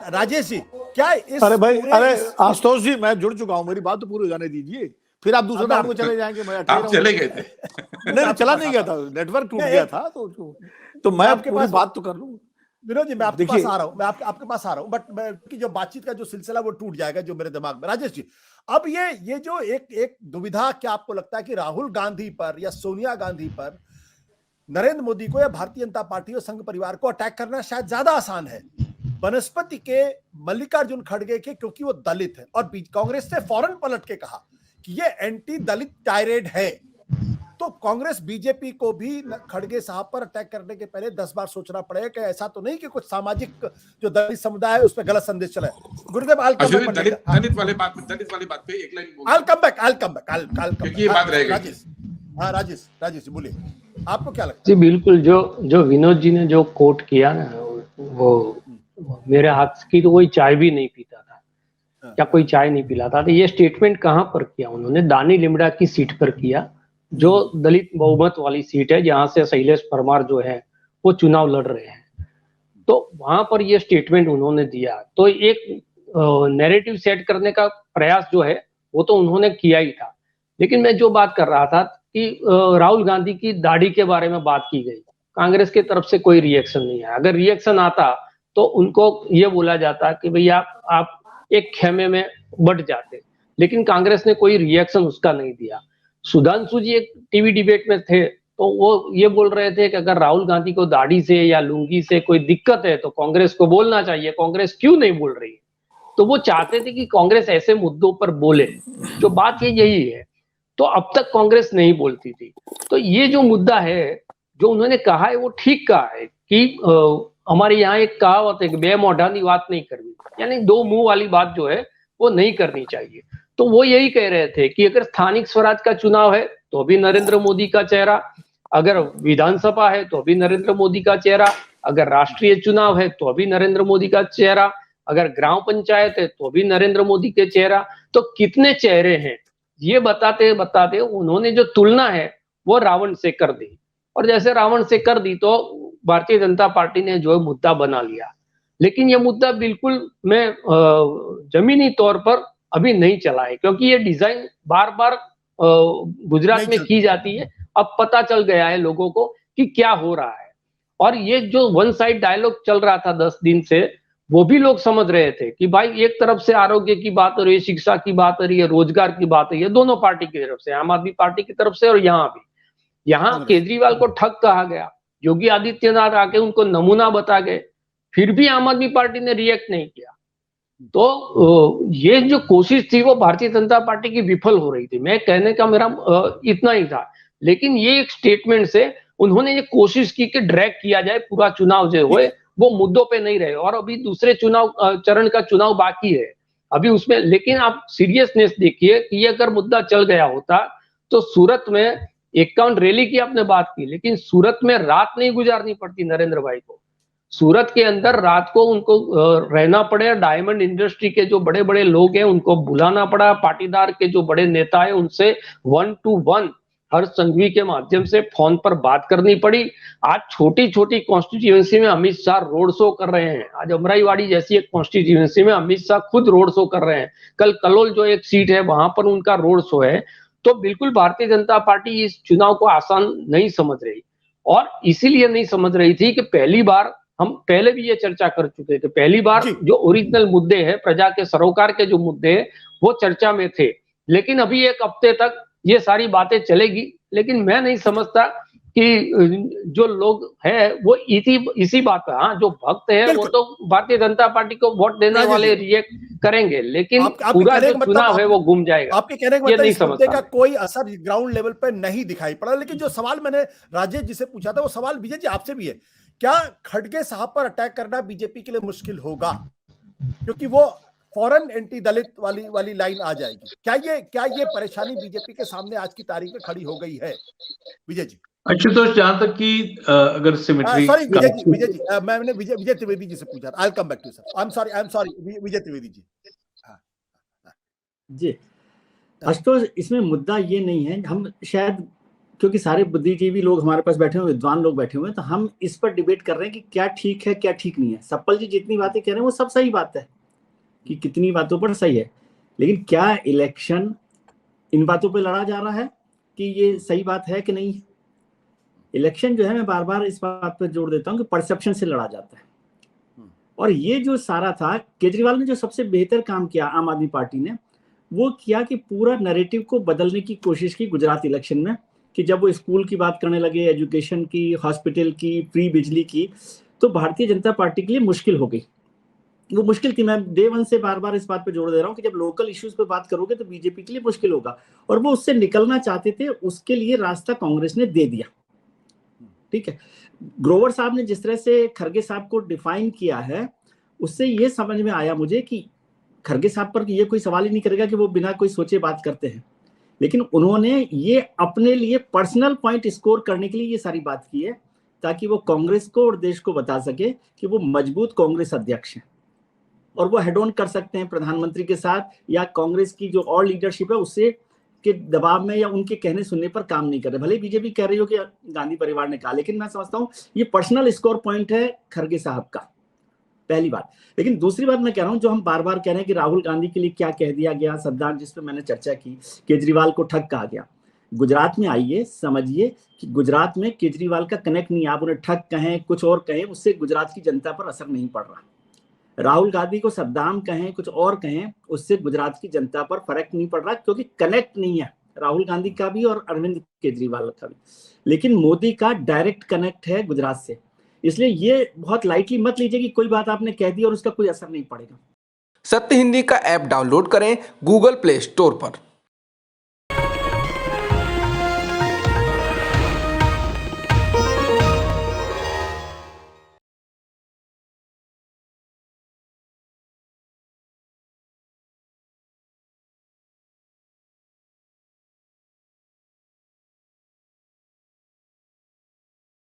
राजेश जी, क्या इस अरे भाई, अरे इस आशुतोष जी, मैं जुड़ चुका हूँ, मेरी बात तो पूरी हो जाने दीजिए, फिर आप दूसरे राउंड में चले जाएंगे। मैं आप चले गए थे। नहीं, चला नहीं गया था, नेटवर्क टूट गया था, तो मैं पूरी बात तो कर लूं। विनोद जी, मैं आपके पास आ रहा हूं, मैं आपके पास आ रहा हूं, बट की जो बातचीत का जो सिलसिला वो टूट जाएगा जो मेरे दिमाग में। राजेश जी, अब ये जो एक दुविधा, क्या आपको लगता है कि राहुल गांधी पर या सोनिया गांधी पर नरेंद्र मोदी को या भारतीय जनता पार्टी और संघ परिवार को अटैक करना शायद ज्यादा आसान है बनस्पति के मल्लिकार्जुन खड़गे के, क्योंकि वो दलित है, और कांग्रेस ने फौरन पलट के कहा कि ये एंटी दलित टायरेड है, तो कांग्रेस बीजेपी को भी खड़गे साहब पर अटैक करने के पहले 10 बार सोचना पड़ेगा कि ऐसा तो नहीं कि कुछ सामाजिक जो दलित समुदाय है उस पर गलत संदेश चला है। गुरुदेव, दलित वाली बात पे एक लाइन बोल, I'll come back, क्योंकि ये बात रह गई। राजेश जी बोलिए, आपको क्या लगता है? जी बिल्कुल, जो विनोद जी ने जो कोट किया ना, वो मेरे हाथ की तो कोई चाय भी नहीं पीता था, या कोई चाय नहीं पिलाता था। ये स्टेटमेंट कहाँ पर किया उन्होंने? दानी लिमड़ा की सीट पर किया, जो दलित बहुमत वाली सीट है, जहां से शैलेश परमार जो है वो चुनाव लड़ रहे हैं, तो वहां पर ये स्टेटमेंट उन्होंने दिया। तो एक नैरेटिव सेट करने का प्रयास जो है वो तो उन्होंने किया ही था। लेकिन मैं जो बात कर रहा था कि राहुल गांधी की दाढ़ी के बारे में बात की गई, कांग्रेस की तरफ से कोई रिएक्शन नहीं है। अगर रिएक्शन आता तो उनको ये बोला जाता कि भैया आप एक खेमे में बट जाते, लेकिन कांग्रेस ने कोई रिएक्शन उसका नहीं दिया। सुधांशु जी एक टीवी डिबेट में थे, तो वो ये बोल रहे थे कि अगर राहुल गांधी को दाढ़ी से या लुंगी से कोई दिक्कत है तो कांग्रेस को बोलना चाहिए, कांग्रेस क्यों नहीं बोल रही है? तो वो चाहते थे कि कांग्रेस ऐसे मुद्दों पर बोले। जो बात यही है, तो अब तक कांग्रेस नहीं बोलती थी। तो ये जो मुद्दा है, जो उन्होंने कहा है वो ठीक कहा है कि हमारे यहाँ एक कहावत है कि बेमोढ़ानी बात नहीं करनी, यानी दो मुंह वाली बात जो है वो नहीं करनी चाहिए। तो वो यही कह रहे थे कि अगर स्थानिक स्वराज का चुनाव है तो अभी नरेंद्र मोदी का चेहरा, अगर विधानसभा है तो अभी नरेंद्र मोदी का चेहरा, अगर राष्ट्रीय चुनाव है तो अभी नरेंद्र मोदी का चेहरा, अगर ग्राम पंचायत है तो अभी नरेंद्र मोदी के चेहरा। तो कितने चेहरे हैं ये बताते बताते उन्होंने जो तुलना है वो रावण से कर दी, और जैसे रावण से कर दी तो भारतीय जनता पार्टी ने जो मुद्दा बना लिया। लेकिन ये मुद्दा बिल्कुल में जमीनी तौर पर अभी नहीं चला है, क्योंकि ये डिजाइन बार बार गुजरात में की जाती है। अब पता चल गया है लोगों को कि क्या हो रहा है, और ये जो वन साइड डायलॉग चल रहा था 10 दिन से, वो भी लोग समझ रहे थे कि भाई एक तरफ से आरोग्य की बात हो रही है, शिक्षा की बात हो रही है, रोजगार की बात हो रही है, दोनों पार्टी की तरफ से, आम आदमी पार्टी की तरफ से, और यहाँ भी। यहाँ केजरीवाल को ठग कहा गया, योगी आदित्यनाथ आके उनको नमूना बता गए, फिर भी आम आदमी पार्टी ने रिएक्ट नहीं किया। तो ये जो कोशिश थी वो भारतीय जनता पार्टी की विफल हो रही थी। मैं कहने का मेरा इतना ही था। लेकिन ये एक स्टेटमेंट से उन्होंने ये कोशिश की कि ड्रैग किया जाए पूरा चुनाव जो हुए वो मुद्दों पे नहीं रहे, और अभी दूसरे चुनाव चरण का चुनाव बाकी है अभी उसमें। लेकिन आप सीरियसनेस देखिए कि ये अगर मुद्दा चल गया होता तो सूरत में 51 रैली की आपने बात की, लेकिन सूरत में रात नहीं गुजारनी पड़ती नरेंद्र भाई को। सूरत के अंदर रात को उनको रहना पड़े, डायमंड इंडस्ट्री के जो बड़े बड़े लोग हैं उनको बुलाना पड़ा, पाटीदार के जो बड़े नेता हैं उनसे 1 to 1 हर संघवी के माध्यम से फोन पर बात करनी पड़ी। आज छोटी छोटी कॉन्स्टिट्यूएंसी में अमित शाह रोड शो कर रहे हैं। आज अमराईवाड़ी जैसी एक कॉन्स्टिट्यूएंसी में अमित शाह खुद रोड शो कर रहे हैं। कल कलोल जो एक सीट है वहां पर उनका रोड शो है। तो बिल्कुल भारतीय जनता पार्टी इस चुनाव को आसान नहीं समझ रही, और इसीलिए नहीं समझ रही थी कि पहली बार, हम पहले भी ये चर्चा कर चुके थे, पहली बार जो ओरिजिनल मुद्दे हैं, प्रजा के सरोकार के जो मुद्दे हैं वो चर्चा में थे। लेकिन अभी एक हफ्ते तक ये सारी बातें चलेगी। लेकिन मैं नहीं समझता कि जो लोग हैं वो इसी बात पर, हाँ जो भक्त है वो तो भारतीय जनता पार्टी को वोट देने वाले रिएक्ट करेंगे, लेकिन पूरा जो चुनाव है वो घूम जाएगा। आपके कहने का मतलब इस मुद्दे का कोई असर ग्राउंड लेवल पे नहीं दिखाई पड़ा। लेकिन जो सवाल मैंने राजेश जी से पूछा था वो सवाल विजय जी आपसे भी है, क्या खड़गे साहब पर अटैक करना बीजेपी के लिए मुश्किल होगा, क्योंकि वो फौरन एंटी दलित वाली लाइन आ जाएगी? क्या ये परेशानी बीजेपी के सामने आज की तारीख में खड़ी हो गई है विजय जी? तो जहां तक कि अगर सिमेट्री, सॉरी विजय जी मैंने विजय त्रिवेदी जी से पूछा था। I will come back to sir, I am sorry Vijay Trivedi ji. Ji Ashutosh, इसमें मुद्दा ये नहीं है, हम शायद क्योंकि सारे बुद्धिजीवी लोग हमारे पास बैठे हुए, विद्वान लोग बैठे हुए हैं, तो हम इस पर डिबेट कर रहे हैं कि क्या ठीक है क्या ठीक नहीं है। सप्पल जी जितनी बातें कह रहे हैं वो सब सही बात है कि कितनी बातों पर सही है, लेकिन क्या इलेक्शन इन बातों पर लड़ा जा रहा है कि ये सही बात है कि नहीं? इलेक्शन जो है, मैं बार बार इस बात पर जोर देता हूँ कि परसेप्शन से लड़ा जाता है। और ये जो सारा था, केजरीवाल ने जो सबसे बेहतर काम किया आम आदमी पार्टी ने, वो किया कि पूरा नैरेटिव को बदलने की कोशिश की गुजरात इलेक्शन में, कि जब वो स्कूल की बात करने लगे, एजुकेशन की, हॉस्पिटल की, फ्री बिजली की, तो भारतीय जनता पार्टी के लिए मुश्किल हो गई। वो मुश्किल थी, मैं डे वन से बार बार इस बात पे जोर दे रहा हूँ कि जब लोकल इश्यूज पे बात करोगे तो बीजेपी के लिए मुश्किल होगा, और वो उससे निकलना चाहते थे, उसके लिए रास्ता कांग्रेस ने दे दिया। ठीक है, ग्रोवर साहब ने जिस तरह से खरगे साहब को डिफाइन किया है, उससे ये समझ में आया मुझे कि खरगे साहब पर ये कोई सवाल ही नहीं करेगा कि वो बिना कोई सोचे बात करते हैं, लेकिन उन्होंने ये अपने लिए पर्सनल पॉइंट स्कोर करने के लिए ये सारी बात की है, ताकि वो कांग्रेस को और देश को बता सके कि वो मजबूत कांग्रेस अध्यक्ष हैं और वो हेड ऑन कर सकते हैं प्रधानमंत्री के साथ, या कांग्रेस की जो और लीडरशिप है उससे के दबाव में या उनके कहने सुनने पर काम नहीं कर रहे। भले बीजेपी कह रही हो कि गांधी परिवार ने कहा, लेकिन मैं समझता हूँ ये पर्सनल स्कोर पॉइंट है खरगे साहब का, पहली बात। लेकिन दूसरी बात मैं कह रहा हूं, जो हम बार बार कह रहे हैं कि राहुल गांधी के लिए क्या कह दिया गया, सिद्धांत जिस पे मैंने चर्चा की, केजरीवाल को ठग कहा गया। गुजरात में आइए, समझिए कि गुजरात में केजरीवाल का कनेक्ट नहीं है। आप उन्हें ठग कहें, कुछ और कहें, उससे गुजरात की जनता पर असर नहीं पड़ रहा। राहुल गांधी को सद्दाम कहें, कुछ और कहें, उससे गुजरात की जनता पर फर्क नहीं पड़ रहा, क्योंकि कनेक्ट नहीं है राहुल गांधी का भी और अरविंद केजरीवाल का भी। लेकिन मोदी का डायरेक्ट कनेक्ट है गुजरात से, इसलिए ये बहुत लाइटली मत लीजिए कि कोई बात आपने कह दी और उसका कोई असर नहीं पड़ेगा। सत्य हिंदी का ऐप डाउनलोड करें गूगल प्ले स्टोर पर।